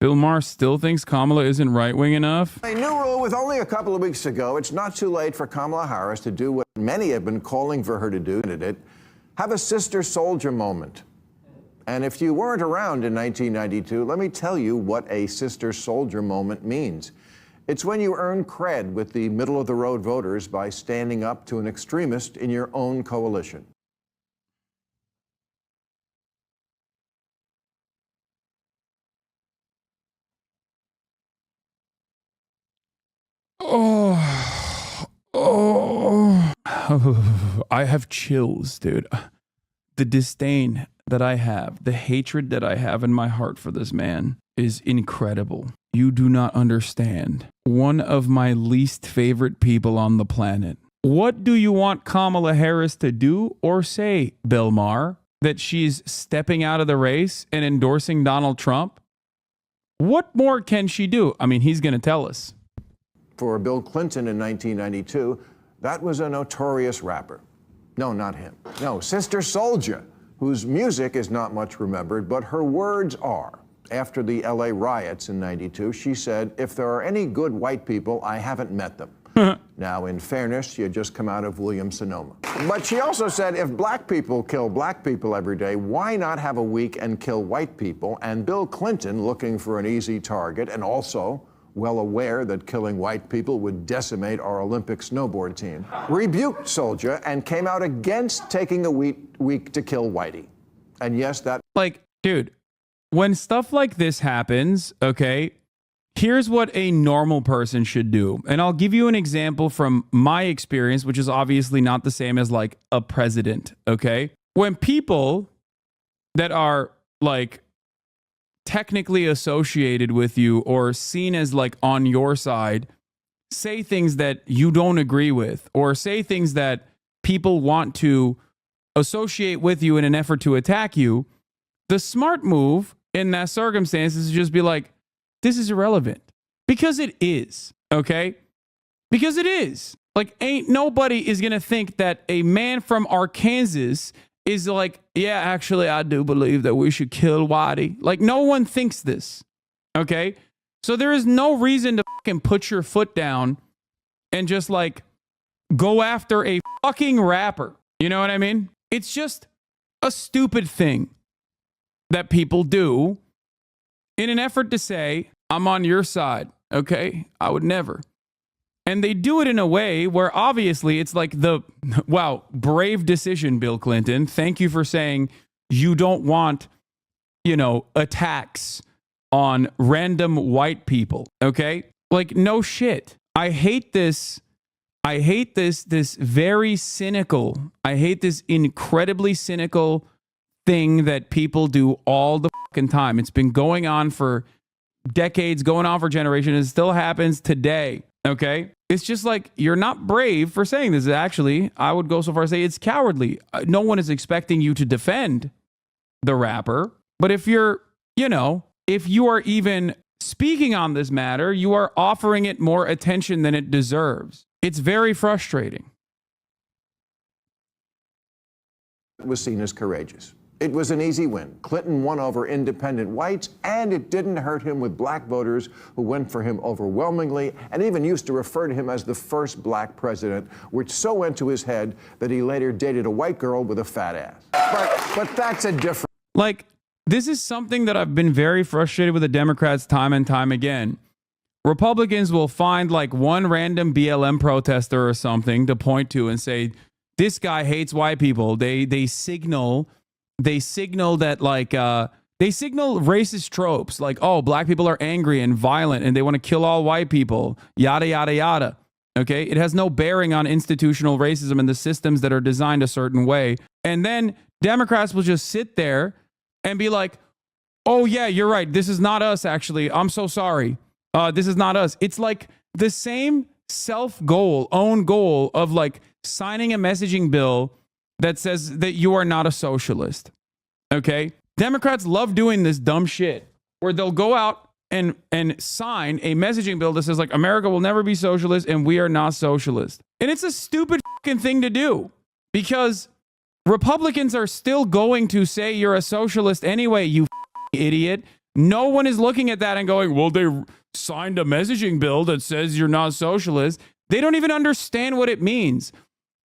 Bill Maher still thinks Kamala isn't right-wing enough? A new rule with only a couple of weeks to go. It's not too late for Kamala Harris to do what many have been calling for her to do. Have a sister soldier moment. And if you weren't around in 1992, let me tell you what a sister soldier moment means. It's when you earn cred with the middle-of-the-road voters by standing up to an extremist in your own coalition. I have chills, dude. The disdain that I have, the hatred that I have in my heart for this man is incredible. You do not understand. One of my least favorite people on the planet. What do you want Kamala Harris to do or say, Bill Maher? That she's stepping out of the race and endorsing Donald Trump? What more can she do? I mean, he's going to tell us. For Bill Clinton in 1992, that was a notorious rapper. No, not him. No, Sister Souljah, whose music is not much remembered, but her words are. After the LA riots in 92, she said, "If there are any good white people, I haven't met them." Now, in fairness, she had just come out of Williams-Sonoma. But she also said, if black people kill black people every day, why not have a week and kill white people? And Bill Clinton, looking for an easy target and also well aware that killing white people would decimate our Olympic snowboard team, rebuked Souljah and came out against taking a week to kill whitey. And yes, that... Like, dude, when stuff like this happens, okay, here's what a normal person should do. And I'll give you an example from my experience, which is obviously not the same as like a president, okay? When people that are like technically associated with you or seen as like on your side say things that you don't agree with or say things that people want to associate with you in an effort to attack you, the smart move in that circumstance is to just be like, this is irrelevant. Because it is, okay? Because it is. Like, ain't nobody is going to think that a man from Arkansas is like, yeah, actually, I do believe that we should kill Whitey. Like, no one thinks this, okay? So there is no reason to fucking put your foot down and just, like, go after a fucking rapper. You know what I mean? It's just a stupid thing that people do in an effort to say, I'm on your side, okay? I would never. And they do it in a way where obviously it's like wow, brave decision, Bill Clinton. Thank you for saying you don't want, attacks on random white people, okay? Like, no shit. I hate this very cynical, I hate this incredibly cynical thing that people do all the fucking time. It's been going on for decades, going on for generations. It still happens today. Okay? It's just like, you're not brave for saying this. Actually, I would go so far as to say it's cowardly. No one is expecting you to defend the rapper. But if you're, if you are even speaking on this matter, you are offering it more attention than it deserves. It's very frustrating. It was seen as courageous. It was an easy win. Clinton won over independent whites, and it didn't hurt him with black voters who went for him overwhelmingly and even used to refer to him as the first black president, which so went to his head that he later dated a white girl with a fat ass. But that's a different... Like, this is something that I've been very frustrated with the Democrats time and time again. Republicans will find like one random BLM protester or something to point to and say, this guy hates white people. They signal that like they signal racist tropes like, oh, black people are angry and violent and they want to kill all white people, yada yada yada. Okay, it has no bearing on institutional racism and the systems that are designed a certain way. And then Democrats will just sit there and be like, oh yeah, you're right, this is not us, actually, I'm so sorry, this is not us. It's like the same own goal of like signing a messaging bill that says that you are not a socialist. Okay? Democrats love doing this dumb shit where they'll go out and sign a messaging bill that says like America will never be socialist and we are not socialist. And it's a stupid fucking thing to do because Republicans are still going to say you're a socialist anyway, you idiot. No one is looking at that and going, well, they signed a messaging bill that says you're not socialist. They don't even understand what it means.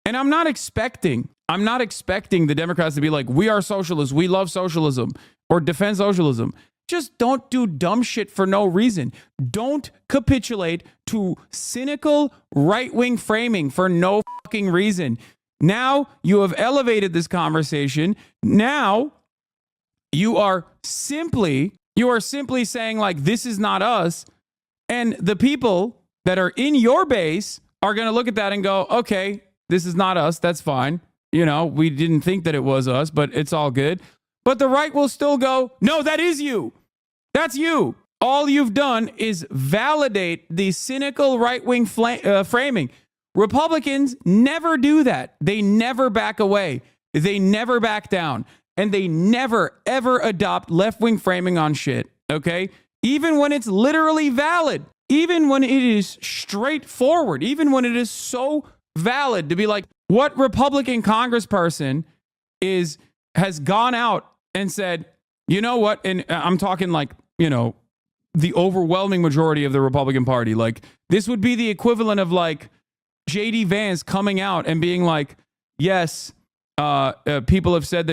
And I'm not expecting the Democrats to be like, we are socialists, we love socialism, or defend socialism. Just don't do dumb shit for no reason. Don't capitulate to cynical right-wing framing for no fucking reason. Now you have elevated this conversation. Now you are simply saying like, this is not us. And the people that are in your base are going to look at that and go, okay, this is not us. That's fine. You know, we didn't think that it was us, but it's all good. But the right will still go, no, that is you. That's you. All you've done is validate the cynical right-wing framing. Republicans never do that. They never back away. They never back down. And they never, ever adopt left-wing framing on shit, okay? Even when it's literally valid. Even when it is straightforward. Even when it is so valid to be like, what Republican congressperson has gone out and said, you know what? And I'm talking like, you know, the overwhelming majority of the Republican Party. Like, this would be the equivalent of like J.D. Vance coming out and being like, yes, people have said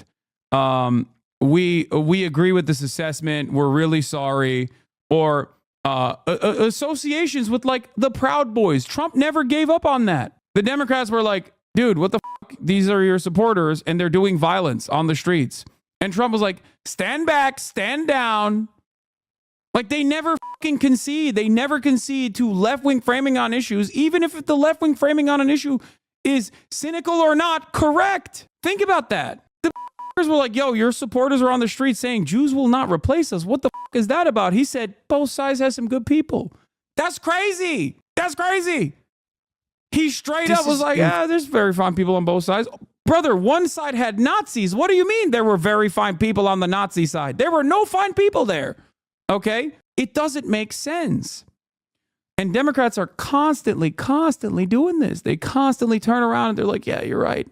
that we agree with this assessment. We're really sorry. Or associations with like the Proud Boys. Trump never gave up on that. The Democrats were like, dude, what the fuck? These are your supporters and they're doing violence on the streets. And Trump was like, stand back, stand down. Like, they never fucking concede. They never concede to left-wing framing on issues, even if the left-wing framing on an issue is cynical or not correct. Think about that. The were like, yo, your supporters are on the street saying Jews will not replace us. What the fuck is that about? He said, both sides have some good people. That's crazy. That's crazy. He straight up was like, there's very fine people on both sides. Brother, one side had Nazis. What do you mean there were very fine people on the Nazi side? There were no fine people there. Okay? It doesn't make sense. And Democrats are constantly doing this. They constantly turn around and they're like, yeah, you're right.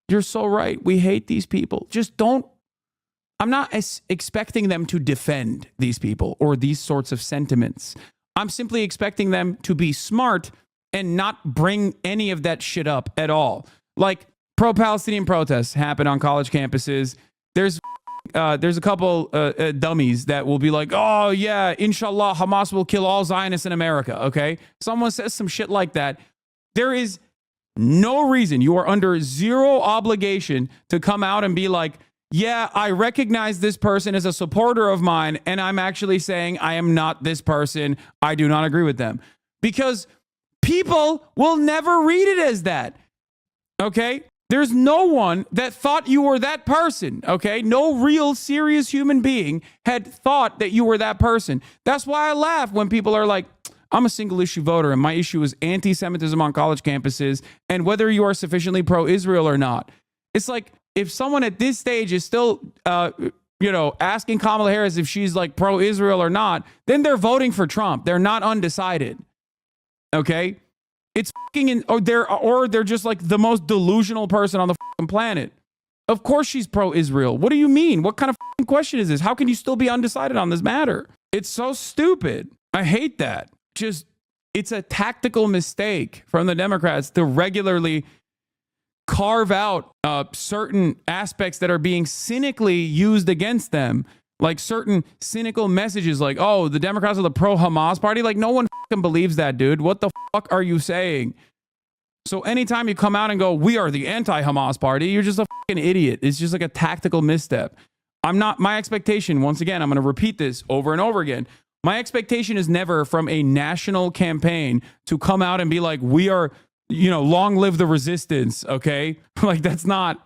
You're so right. We hate these people. Just don't. I'm not expecting them to defend these people or these sorts of sentiments. I'm simply expecting them to be smart and not bring any of that shit up at all. Like, pro-Palestinian protests happen on college campuses. There's a couple dummies that will be like, oh, yeah, inshallah, Hamas will kill all Zionists in America, okay? Someone says some shit like that. There is no reason. You are under zero obligation to come out and be like, yeah, I recognize this person as a supporter of mine, and I'm actually saying I am not this person. I do not agree with them. Because people will never read it as that, okay? There's no one that thought you were that person, okay? No real serious human being had thought that you were that person. That's why I laugh when people are like, I'm a single issue voter and my issue is anti-Semitism on college campuses and whether you are sufficiently pro-Israel or not. It's like, if someone at this stage is still, asking Kamala Harris if she's like pro-Israel or not, then they're voting for Trump. They're not undecided, okay? It's fucking or they're just like the most delusional person on the fucking planet. Of course she's pro-Israel. What do you mean? What kind of fucking question is this? How can you still be undecided on this matter? It's so stupid. I hate that. It's a tactical mistake from the Democrats to regularly carve out certain aspects that are being cynically used against them. Like certain cynical messages like, oh, the Democrats are the pro-Hamas party. Like, no one fucking believes that, dude. What the fuck are you saying? So anytime you come out and go, we are the anti-Hamas party, you're just a fucking idiot. It's just like a tactical misstep. My expectation, once again, I'm going to repeat this over and over again. My expectation is never from a national campaign to come out and be like, we are, long live the resistance. Okay. Like, that's not,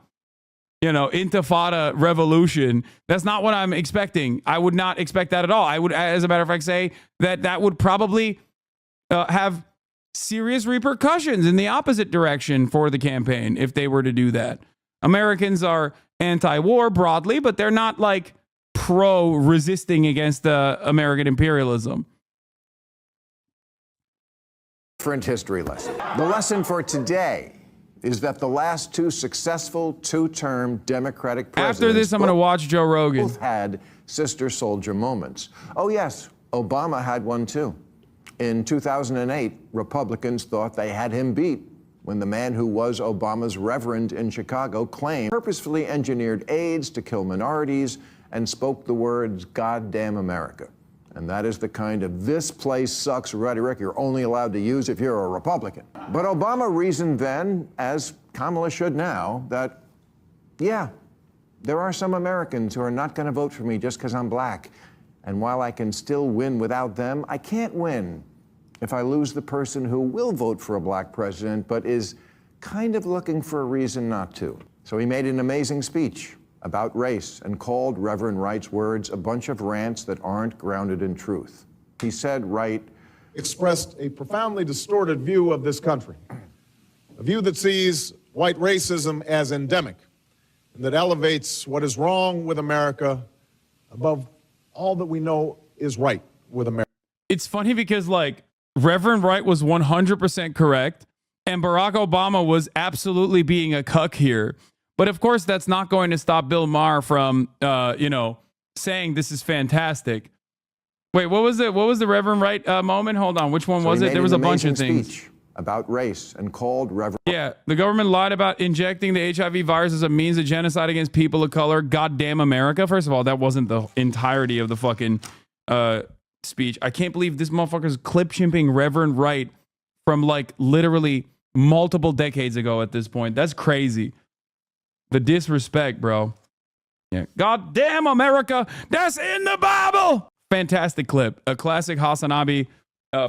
intifada revolution. That's not what I'm expecting. I would not expect that at all. I would, as a matter of fact, say that would probably have serious repercussions in the opposite direction for the campaign if they were to do that. Americans are anti-war broadly, but they're not like pro-resisting against American imperialism. Different history lesson. The lesson for today is that the last two successful two-term Democratic presidents After this, I'm going to watch Joe Rogan. both had sister soldier moments. Oh yes, Obama had one too. In 2008, Republicans thought they had him beat when the man who was Obama's reverend in Chicago claimed purposefully engineered aids to kill minorities and spoke the words, "Goddamn America." And that is the kind of "this place sucks" rhetoric you're only allowed to use if you're a Republican. But Obama reasoned then, as Kamala should now, that, yeah, there are some Americans who are not going to vote for me just because I'm black. And while I can still win without them, I can't win if I lose the person who will vote for a black president, but is kind of looking for a reason not to. So he made an amazing speech about race and called Reverend Wright's words a bunch of rants that aren't grounded in truth. He said Wright expressed a profoundly distorted view of this country, a view that sees white racism as endemic and that elevates what is wrong with America above all that we know is right with America. It's funny because, like, Reverend Wright was 100% correct, and Barack Obama was absolutely being a cuck here. But of course, that's not going to stop Bill Maher from, saying this is fantastic. Wait, what was it? What was the Reverend Wright moment? Hold on, which one was it? There was a bunch of things about race and called Reverend. Yeah, the government lied about injecting the HIV virus as a means of genocide against people of color. Goddamn America. First of all, that wasn't the entirety of the fucking speech. I can't believe this motherfucker's clip chimping Reverend Wright from like literally multiple decades ago at this point. That's crazy. The disrespect, bro. Yeah. Goddamn America. That's in the Bible. Fantastic clip. A classic HasanAbi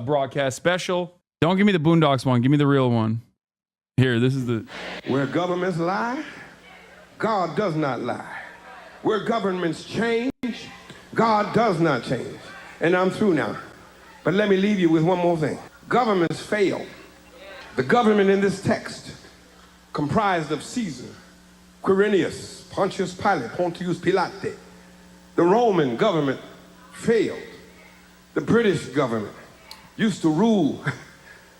broadcast special. Don't give me the Boondocks one. Give me the real one. Here, this is the... Where governments lie, God does not lie. Where governments change, God does not change. And I'm through now. But let me leave you with one more thing. Governments fail. The government in this text, comprised of Caesar, Quirinius, Pontius Pilate, Pontius Pilate. The Roman government failed. The British government used to rule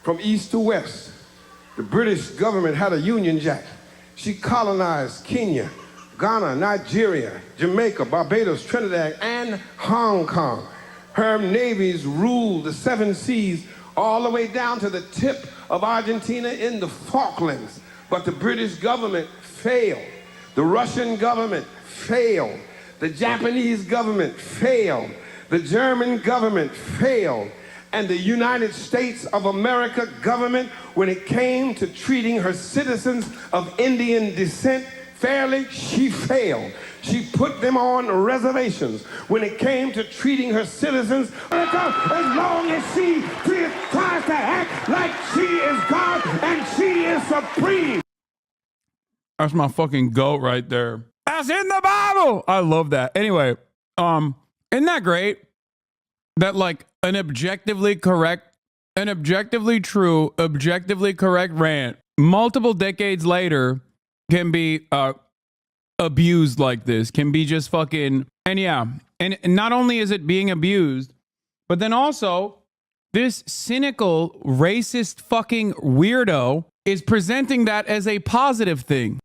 from east to west. The British government had a Union Jack. She colonized Kenya, Ghana, Nigeria, Jamaica, Barbados, Trinidad, and Hong Kong. Her navies ruled the 7 seas all the way down to the tip of Argentina in the Falklands. But the British government failed. The Russian government failed. The Japanese government failed. The German government failed. And the United States of America government, when it came to treating her citizens of Indian descent fairly, she failed. She put them on reservations. When it came to treating her citizens, as long as she tries to act like she is God and she is supreme. That's my fucking goat right there. That's in the Bible. I love that. Anyway, isn't that great? That like an objectively true, objectively correct rant multiple decades later can be abused like this, can be just fucking, and yeah, and not only is it being abused, but then also this cynical, racist fucking weirdo is presenting that as a positive thing.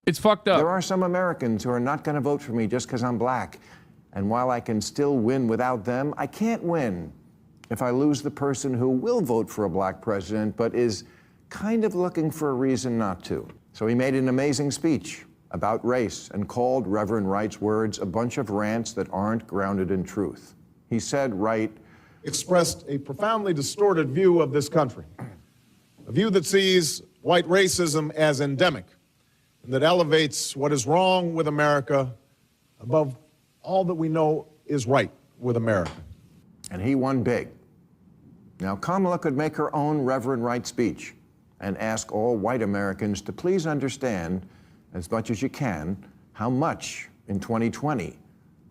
It's fucked up. There are some Americans who are not going to vote for me just because I'm black. And while I can still win without them, I can't win if I lose the person who will vote for a black president, but is kind of looking for a reason not to. So he made an amazing speech about race and called Reverend Wright's words a bunch of rants that aren't grounded in truth. He said Wright expressed a profoundly distorted view of this country, a view that sees white racism as endemic and that elevates what is wrong with America above all that we know is right with America. And he won big. Now, Kamala could make her own Reverend Wright speech and ask all white Americans to please understand, as much as you can, how much in 2020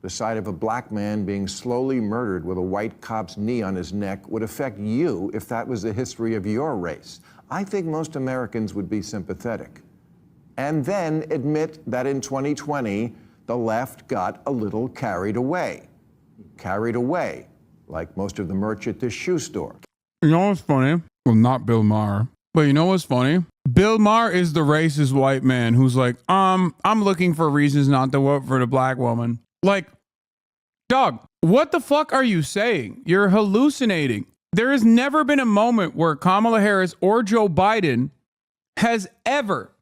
the sight of a black man being slowly murdered with a white cop's knee on his neck would affect you if that was the history of your race. I think most Americans would be sympathetic. and then admit that in 2020, the left got a little carried away. Carried away, like most of the merch at this shoe store. You know what's funny? Well, not Bill Maher. But you know what's funny? Bill Maher is the racist white man who's like, I'm looking for reasons not to vote for the black woman. Like, dog, what the fuck are you saying? You're hallucinating. There has never been a moment where Kamala Harris or Joe Biden has ever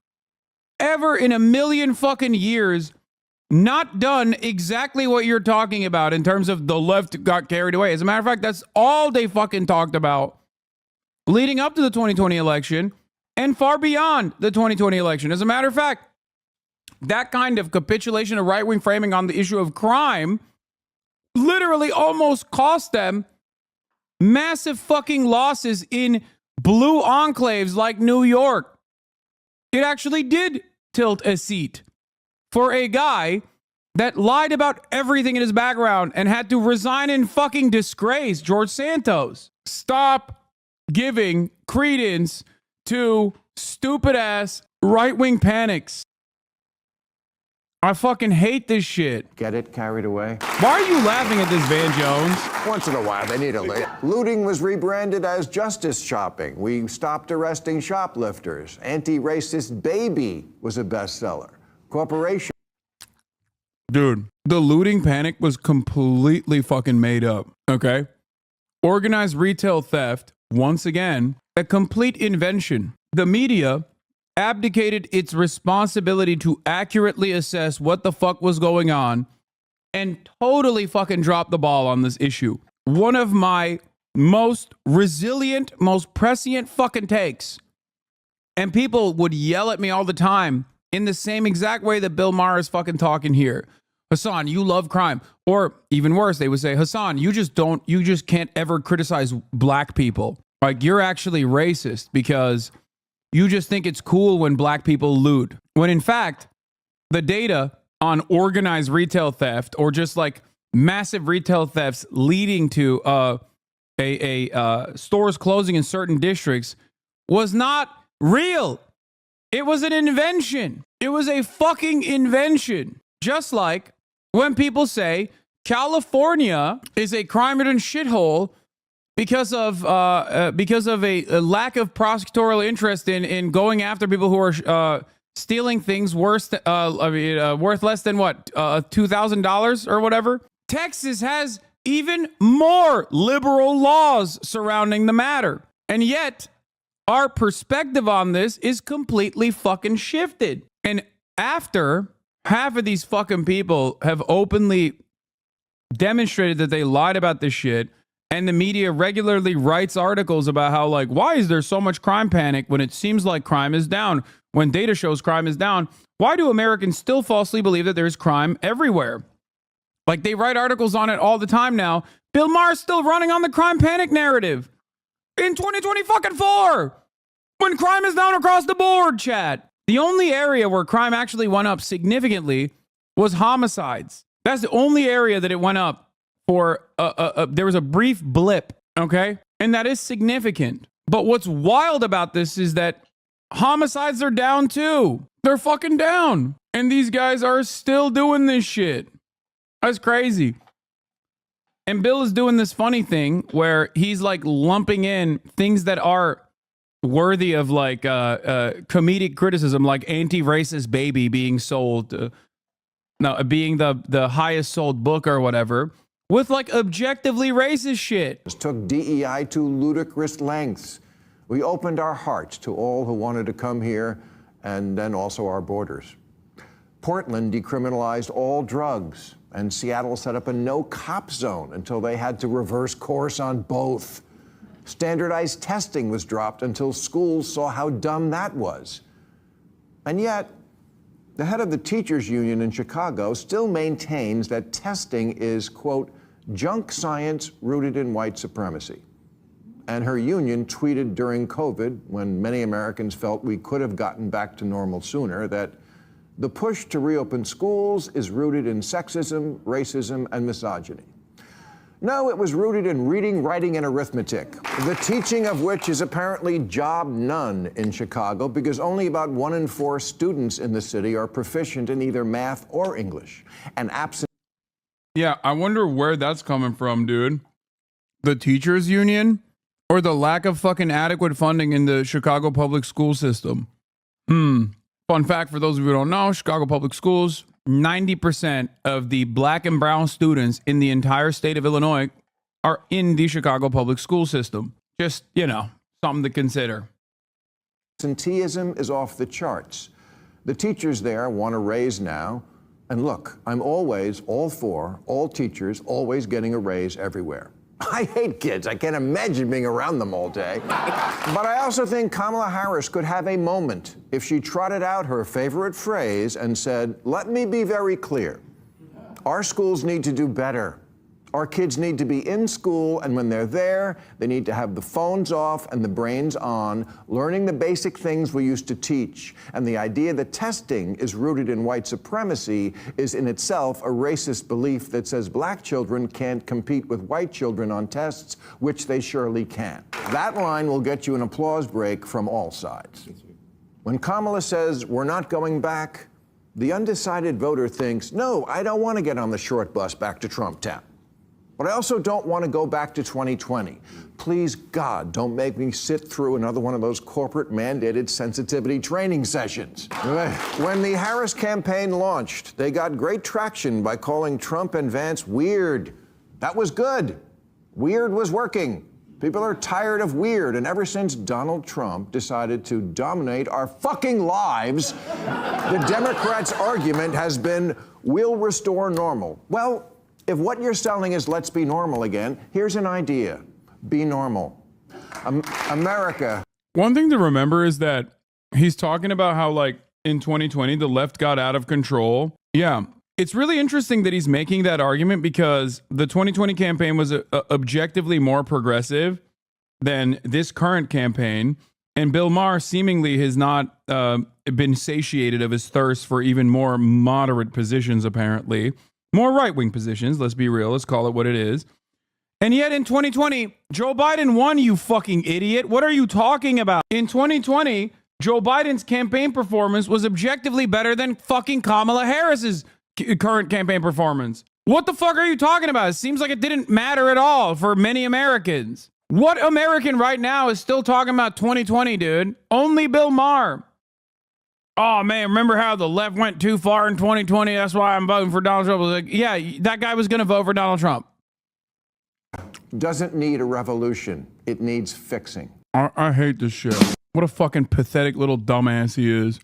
in a million fucking years not done exactly what you're talking about in terms of the left got carried away. As a matter of fact, that's all they fucking talked about leading up to the 2020 election and far beyond the 2020 election. As a matter of fact, that kind of capitulation of right-wing framing on the issue of crime literally almost cost them massive fucking losses in blue enclaves like New York. It actually did tilt a seat for a guy that lied about everything in his background and had to resign in fucking disgrace, George Santos. Stop giving credence to stupid ass right-wing panics. I fucking hate this shit. Get it carried away? Why are you laughing at this, Van Jones? Once in a while, they need a lift. Looting was rebranded as justice shopping. We stopped arresting shoplifters. Anti-racist baby was a bestseller. Corporation. Dude, the looting panic was completely fucking made up, okay? Organized retail theft, once again, a complete invention. The media abdicated its responsibility to accurately assess what the fuck was going on and totally fucking dropped the ball on this issue. One of my most resilient, most prescient fucking takes. And people would yell at me all the time in the same exact way that Bill Maher is fucking talking here. Hasan, you love crime. Or even worse, they would say, Hasan, you just can't ever criticize black people. Like, you're actually racist because you just think it's cool when black people loot. When in fact, the data on organized retail theft or just like massive retail thefts leading to stores closing in certain districts was not real. It was an invention. It was a fucking invention. Just like when people say California is a crime-ridden shithole because of a lack of prosecutorial interest in going after people who are stealing things worth less than what, $2,000 or whatever. Texas has even more liberal laws surrounding the matter, and yet our perspective on this is completely fucking shifted. And after half of these fucking people have openly demonstrated that they lied about this shit, and the media regularly writes articles about how, like, why is there so much crime panic when it seems like crime is down? When data shows crime is down, why do Americans still falsely believe that there's crime everywhere? Like, they write articles on it all the time now. Bill Maher's still running on the crime panic narrative in 2024 when crime is down across the board, chat. The only area where crime actually went up significantly was homicides. That's the only area that it went up. There was a brief blip, okay? And that is significant. But what's wild about this is that homicides are down too. They're fucking down. And these guys are still doing this shit. That's crazy. And Bill is doing this funny thing where he's like lumping in things that are worthy of like comedic criticism, like anti-racist baby being sold, being the highest sold book or whatever, with like objectively racist shit. Took DEI to ludicrous lengths. We opened our hearts to all who wanted to come here and then also our borders. Portland decriminalized all drugs, and Seattle set up a no-cop zone until they had to reverse course on both. Standardized testing was dropped until schools saw how dumb that was. And yet, the head of the teachers union in Chicago still maintains that testing is, quote, junk science rooted in white supremacy. And her union tweeted during COVID, when many Americans felt we could have gotten back to normal sooner, that the push to reopen schools is rooted in sexism, racism, and misogyny. No, it was rooted in reading, writing, and arithmetic, the teaching of which is apparently job none in Chicago because only about 1 in 4 students in the city are proficient in either math or English. And absent. Yeah, I wonder where that's coming from, dude. The teachers union or the lack of fucking adequate funding in the Chicago public school system? Fun fact for those of you who don't know, Chicago public schools, 90% of the black and brown students in the entire state of Illinois are in the Chicago public school system. Just, you know, something to consider. Absenteeism is off the charts. The teachers there want a raise now. And look, I'm always all for all teachers always getting a raise everywhere. I hate kids. I can't imagine being around them all day. But I also think Kamala Harris could have a moment if she trotted out her favorite phrase and said, let me be very clear. Our schools need to do better. Our kids need to be in school, and when they're there, they need to have the phones off and the brains on, learning the basic things we used to teach. And the idea that testing is rooted in white supremacy is in itself a racist belief that says black children can't compete with white children on tests, which they surely can. That line will get you an applause break from all sides. When Kamala says we're not going back, the undecided voter thinks, no, I don't want to get on the short bus back to Trump Town. But I also don't want to go back to 2020. Please, God, don't make me sit through another one of those corporate mandated sensitivity training sessions. When the Harris campaign launched, they got great traction by calling Trump and Vance weird. That was good. Weird was working. People are tired of weird, and ever since Donald Trump decided to dominate our fucking lives, the Democrats' argument has been, we'll restore normal. Well, if what you're selling is let's be normal again, here's an idea. Be normal. America. One thing to remember is that he's talking about how, like, in 2020, the left got out of control. Yeah. It's really interesting that he's making that argument because the 2020 campaign was objectively more progressive than this current campaign. And Bill Maher seemingly has not been satiated of his thirst for even more moderate positions, apparently. More right-wing positions, let's be real, let's call it what it is. And yet in 2020, Joe Biden won, you fucking idiot. What are you talking about? In 2020, Joe Biden's campaign performance was objectively better than fucking Kamala Harris's current campaign performance. What the fuck are you talking about? It seems like it didn't matter at all for many Americans. What American right now is still talking about 2020, dude? Only Bill Maher. Oh, man, remember how the left went too far in 2020? That's why I'm voting for Donald Trump. Like, yeah, that guy was going to vote for Donald Trump. Doesn't need a revolution. It needs fixing. I hate this shit. What a fucking pathetic little dumbass he is.